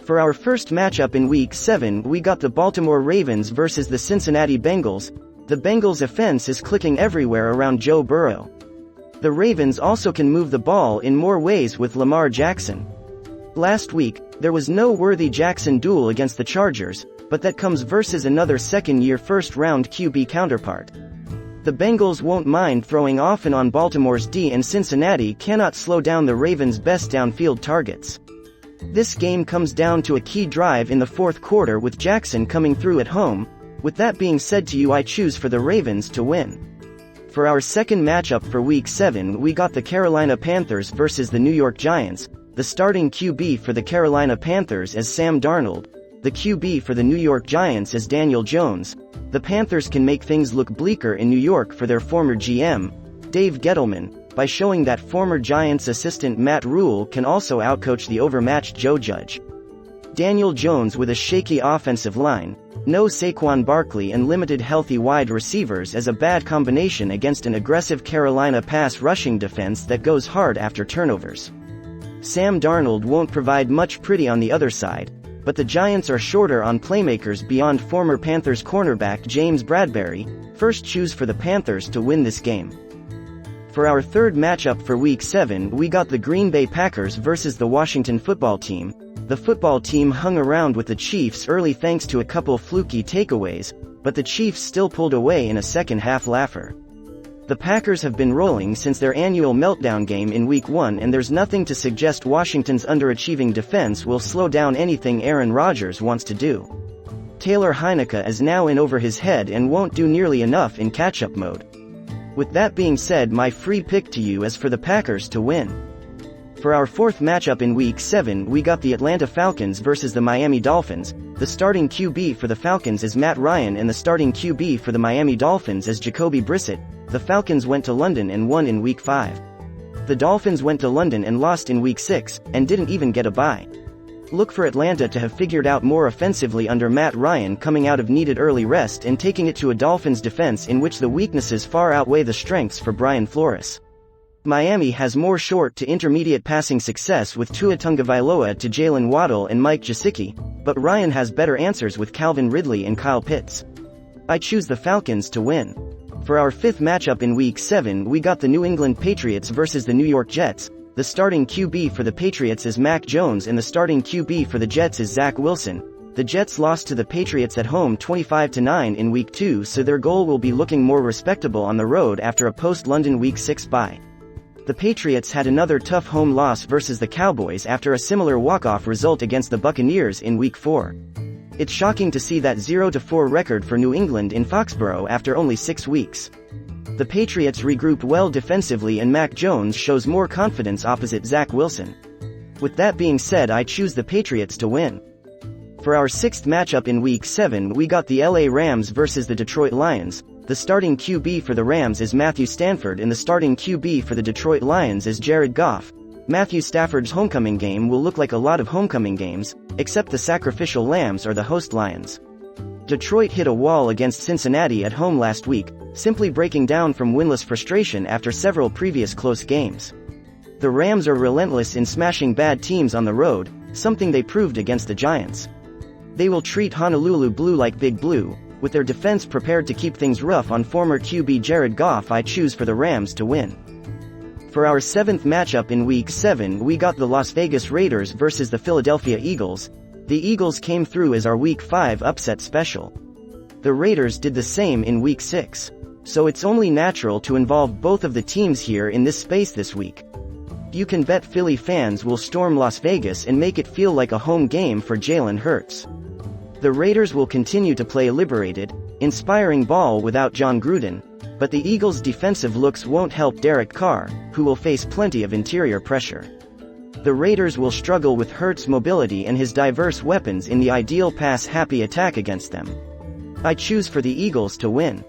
For our first matchup in Week 7, we got the Baltimore Ravens versus the Cincinnati Bengals. The Bengals' offense is clicking everywhere around Joe Burrow. The Ravens also can move the ball in more ways with Lamar Jackson. Last week, there was no worthy Jackson duel against the Chargers, but that comes versus another second-year first-round QB counterpart. The Bengals won't mind throwing off and on Baltimore's D, and Cincinnati cannot slow down the Ravens' best downfield targets. This game comes down to a key drive in the fourth quarter with Jackson coming through at home. With that being said to you, I choose for the Ravens to win. For our second matchup for Week 7, we got the Carolina Panthers versus the New York Giants. The starting QB for the Carolina Panthers is Sam Darnold. The QB for the New York Giants is Daniel Jones. The Panthers can make things look bleaker in New York for their former GM, Dave Gettleman, by showing that former Giants assistant Matt Rule can also outcoach the overmatched Joe Judge. Daniel Jones with a shaky offensive line, no Saquon Barkley and limited healthy wide receivers is a bad combination against an aggressive Carolina pass rushing defense that goes hard after turnovers. Sam Darnold won't provide much pretty on the other side, but the Giants are shorter on playmakers beyond former Panthers cornerback James Bradberry. First, choose for the Panthers to win this game. For our third matchup for Week 7, we got the Green Bay Packers versus the Washington Football Team. The football team hung around with the Chiefs early thanks to a couple fluky takeaways, but the Chiefs still pulled away in a second-half laugher. The Packers have been rolling since their annual meltdown game in Week 1, and there's nothing to suggest Washington's underachieving defense will slow down anything Aaron Rodgers wants to do. Taylor Heineke is now in over his head and won't do nearly enough in catch-up mode. With that being said, my free pick to you is for the Packers to win. For our fourth matchup in Week 7, we got the Atlanta Falcons versus the Miami Dolphins. The starting QB for the Falcons is Matt Ryan and the starting QB for the Miami Dolphins is Jacoby Brissett. The Falcons went to London and won in Week 5. The Dolphins went to London and lost in Week 6, and didn't even get a bye. Look for Atlanta to have figured out more offensively under Matt Ryan coming out of needed early rest and taking it to a Dolphins defense in which the weaknesses far outweigh the strengths for Brian Flores. Miami has more short to intermediate passing success with Tua Tagovailoa to Jalen Waddle and Mike Gesicki, but Ryan has better answers with Calvin Ridley and Kyle Pitts. I choose the Falcons to win. For our fifth matchup in Week 7, we got the New England Patriots versus the New York Jets. The starting QB for the Patriots is Mac Jones and the starting QB for the Jets is Zach Wilson. The Jets lost to the Patriots at home 25-9 in Week 2, so their goal will be looking more respectable on the road after a post-London Week 6 bye. The Patriots had another tough home loss versus the Cowboys after a similar walk-off result against the Buccaneers in Week 4. It's shocking to see that 0-4 record for New England in Foxborough after only 6 weeks. The Patriots regrouped well defensively and Mac Jones shows more confidence opposite Zach Wilson. With that being said, I choose the Patriots to win. For our sixth matchup in Week 7, we got the LA Rams versus the Detroit Lions. The starting QB for the Rams is Matthew Stafford and the starting QB for the Detroit Lions is Jared Goff. Matthew Stafford's homecoming game will look like a lot of homecoming games, except the sacrificial lambs are the host Lions. Detroit hit a wall against Cincinnati at home last week, simply breaking down from winless frustration after several previous close games. The Rams are relentless in smashing bad teams on the road, something they proved against the Giants. They will treat Honolulu Blue like Big Blue, with their defense prepared to keep things rough on former QB Jared Goff. I choose for the Rams to win. For our seventh matchup in Week 7, we got the Las Vegas Raiders versus the Philadelphia Eagles. The Eagles came through as our Week 5 upset special. The Raiders did the same in Week 6. So it's only natural to involve both of the teams here in this space this week. You can bet Philly fans will storm Las Vegas and make it feel like a home game for Jalen Hurts. The Raiders will continue to play liberated, inspiring ball without John Gruden, but the Eagles' defensive looks won't help Derek Carr, who will face plenty of interior pressure. The Raiders will struggle with Hurts' mobility and his diverse weapons in the ideal pass-happy attack against them. I choose for the Eagles to win.